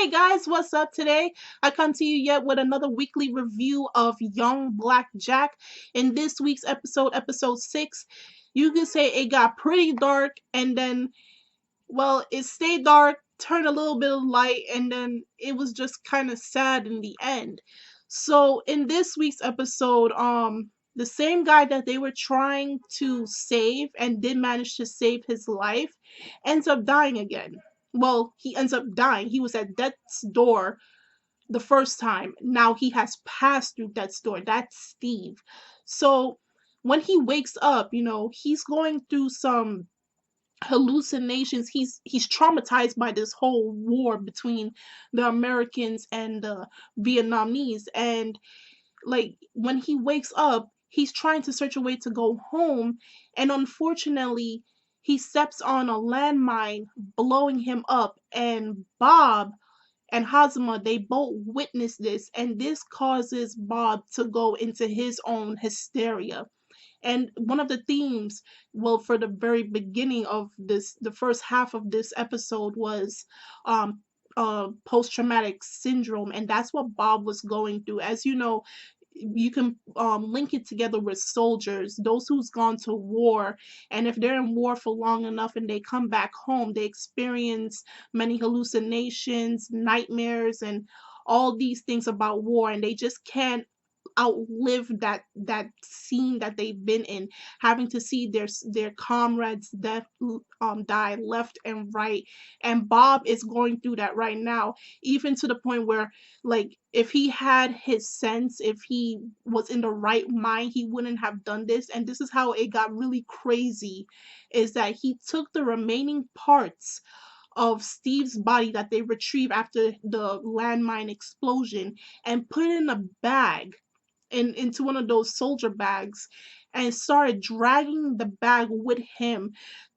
Hey guys, what's up today? I come to you yet with another weekly review of Young Black Jack. In this week's episode, episode 6, you can say it got pretty dark and then, well, it stayed dark, turned a little bit of light, and then it was just kind of sad in the end. So in this week's episode, the same guy that they were trying to save and did manage to save his life ends up dying again. Well, he ends up dying. He was at death's door the first time. Now he has passed through death's door. That's Steve. So when he wakes up, he's going through some hallucinations. He's traumatized by this whole war between the Americans and the Vietnamese, and like when he wakes up, he's trying to search a way to go home, and unfortunately he steps on a landmine, blowing him up, and Bob and Hazama, they both witness this, and this causes Bob to go into his own hysteria. And one of the themes, well, for the very beginning of this, the first half of this episode was um post-traumatic syndrome, and that's what Bob was going through. As you know, you can link it together with soldiers, those who's gone to war, and if they're in war for long enough and they come back home, they experience many hallucinations, nightmares, and all these things about war, and they just can't outlive that scene that they've been in, having to see their comrades death, die left and right. And Bob is going through that right now, even to the point where, like, if he had his sense, if he was in the right mind, he wouldn't have done this. And this is how it got really crazy, is that he took the remaining parts of Steve's body that they retrieved after the landmine explosion and put it in a bag, into one of those soldier bags, and started dragging the bag with him,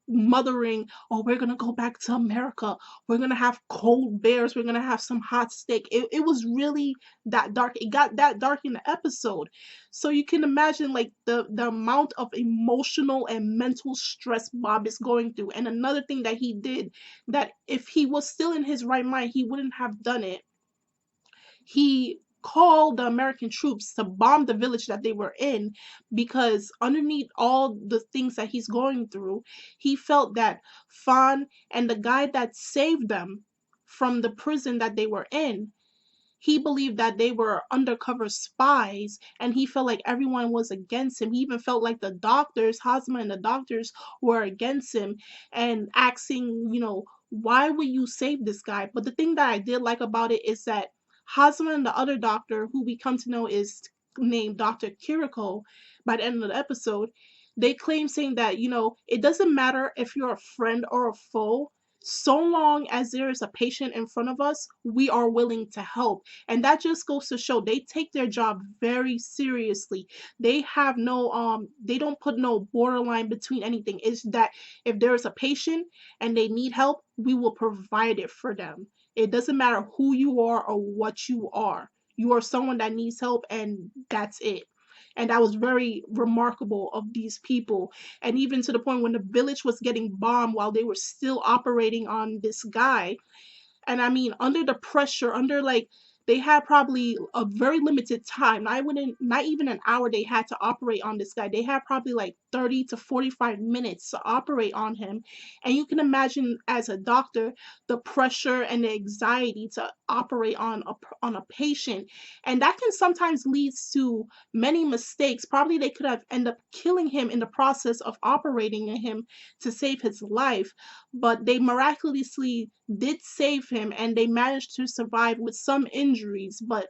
mothering, "Oh, we're gonna go back to America. We're gonna have cold bears. We're gonna have some hot steak." It was really that dark. It got that dark in the episode. So you can imagine, like, the amount of emotional and mental stress Bob is going through. And another thing that he did, that if he was still in his right mind, he wouldn't have done it. He called the American troops to bomb the village that they were in, because underneath all the things that he's going through, he felt that Fawn and the guy that saved them from the prison that they were in, he believed that they were undercover spies, and he felt like everyone was against him. He even felt like the doctors, Hosma and the doctors, were against him, and asking, why would you save this guy? But the thing that I did like about it is that Hosma and the other doctor, who we come to know is named Dr. Kiriko by the end of the episode, they claim, saying that, it doesn't matter if you're a friend or a foe, so long as there is a patient in front of us, we are willing to help. And that just goes to show they take their job very seriously. They have no they don't put no borderline between anything. It's that if there is a patient and they need help, we will provide it for them. It doesn't matter who you are or what you are. You are someone that needs help, and that's it. And that was very remarkable of these people. And even to the point when the village was getting bombed while they were still operating on this guy, and I mean, under the pressure, under, like, they had probably a very limited time. Not even an hour they had to operate on this guy. They had probably like 30 to 45 minutes to operate on him. And you can imagine, as a doctor, the pressure and the anxiety to operate on a patient. And that can sometimes lead to many mistakes. Probably they could have ended up killing him in the process of operating on him to save his life, but they miraculously did save him, and they managed to survive with some injuries. But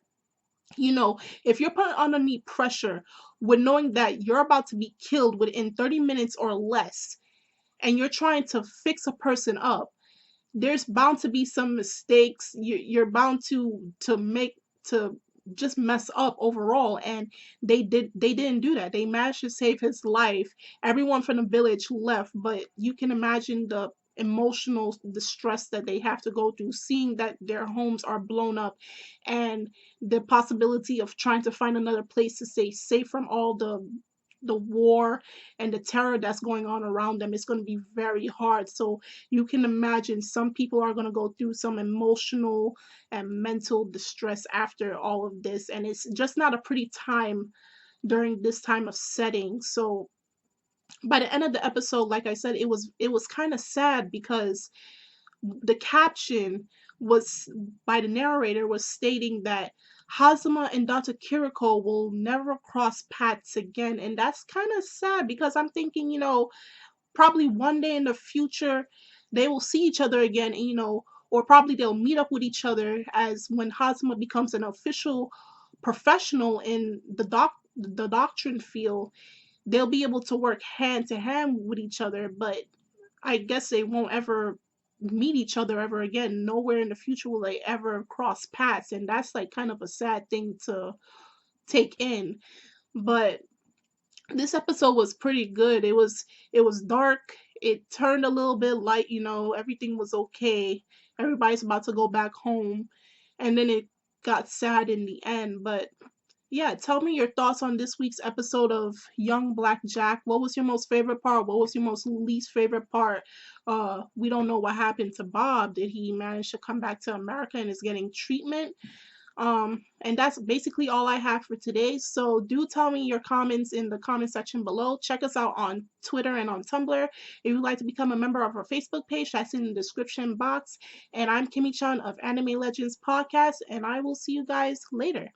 if you're put underneath pressure with knowing that you're about to be killed within 30 minutes or less, and you're trying to fix a person up, there's bound to be some mistakes. You're bound to make to just mess up overall. And they didn't do that. They managed to save his life. Everyone from the village left, but you can imagine the emotional distress that they have to go through, seeing that their homes are blown up, and the possibility of trying to find another place to stay safe from all the war and the terror that's going on around them. It's going to be very hard. So you can imagine some people are going to go through some emotional and mental distress after all of this. And it's just not a pretty time during this time of setting. So by the end of the episode, like I said, it was kind of sad because the caption was by the narrator was stating that Hazama and Dr. Kiriko will never cross paths again. And that's kind of sad because I'm thinking, probably one day in the future they will see each other again, and or probably they'll meet up with each other as when Hazama becomes an official professional in the doctrine field. They'll be able to work hand to hand with each other, but I guess they won't ever meet each other ever again. Nowhere in the future will they ever cross paths, and that's like kind of a sad thing to take in. But this episode was pretty good. It was dark. It turned a little bit light, everything was okay. Everybody's about to go back home, and then it got sad in the end. But yeah, tell me your thoughts on this week's episode of Young Black Jack. What was your most favorite part? What was your most least favorite part? We don't know what happened to Bob. Did he manage to come back to America and is getting treatment? And that's basically all I have for today. So do tell me your comments in the comment section below. Check us out on Twitter and on Tumblr. If you'd like to become a member of our Facebook page, that's in the description box. And I'm Kimmy Chan of Anime Legends Podcast, and I will see you guys later.